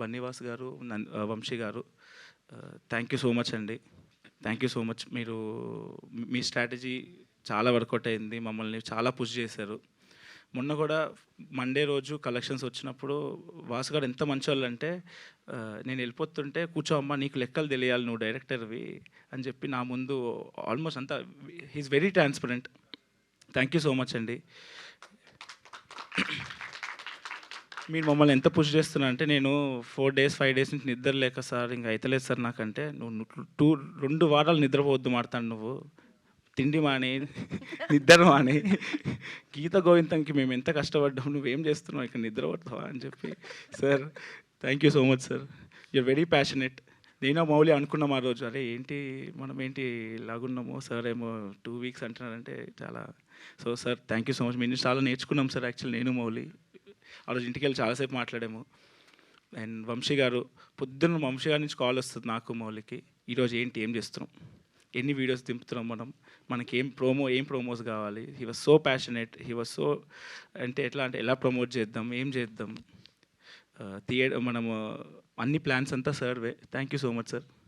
బన్నీవాస్ గారు, వంశీ గారు, thank you so much అండి. Thank you so much. మీరు మీ స్ట్రాటజీ చాలా వర్కౌట్ అయింది. మమ్మల్ని చాలా పుష్ చేశారు. మొన్న కూడా మండే రోజు కలెక్షన్స్ వచ్చినప్పుడు వాసు గారు ఎంత మంచోళ్ళంటే, నేను వెళ్ళిపోతుంటే కూర్చో అమ్మా నీకు లెక్కలు తెలియాలి నువ్వు డైరెక్టర్వి అని చెప్పి నా ముందు ఆల్మోస్ట్ అంతా he is very transparent. Thank you so much అండి. మీరు మమ్మల్ని ఎంత పుష్ చేస్తున్నా అంటే, నేను 4 డేస్ 5 డేస్ నుంచి నిద్ర లేక సార్ ఇంకా అయితలేదు సార్ నాకంటే, నువ్వు 2 వారాలు నిద్రపోవద్దు మాడతాను నువ్వు, తిండి మాని నిద్ర మాని, గీత గోవిందంకి మేము ఎంత కష్టపడ్డాం, నువ్వేం చేస్తున్నావు ఇక్కడ నిద్రపోతావా అని చెప్పి. Sir thank you so much sir, you're very passionate. నేను మౌలి అనుకున్నాం ఆ రోజు, అరే ఏంటి మనం ఏంటి ఇలాగున్నాము, సార్ ఏమో 2 వీక్స్ అంటున్నారంటే చాలా. So sir thank you so much. మీ నుంచి చాలా నేర్చుకున్నాం సార్. యాక్చువల్లీ నేను మౌలి ఆ రోజు ఇంటికి వెళ్ళి చాలాసేపు మాట్లాడాము. అండ్ వంశీ గారు, పొద్దున్న వంశీ గారి నుంచి కాల్ వస్తుంది నాకు మౌలికి, ఈరోజు ఏంటి ఏం చేస్తున్నాం, ఎన్ని వీడియోస్ దింపుతున్నాం మనం, మనకి ఏం ప్రోమోస్ కావాలి. He was so passionate, he was so అంటే ఎట్లా అంటే ఎలా ప్రమోట్ చేద్దాం, ఏం చేద్దాం, మనము అన్ని ప్లాన్స్ అంతా survey. Thank you so much sir.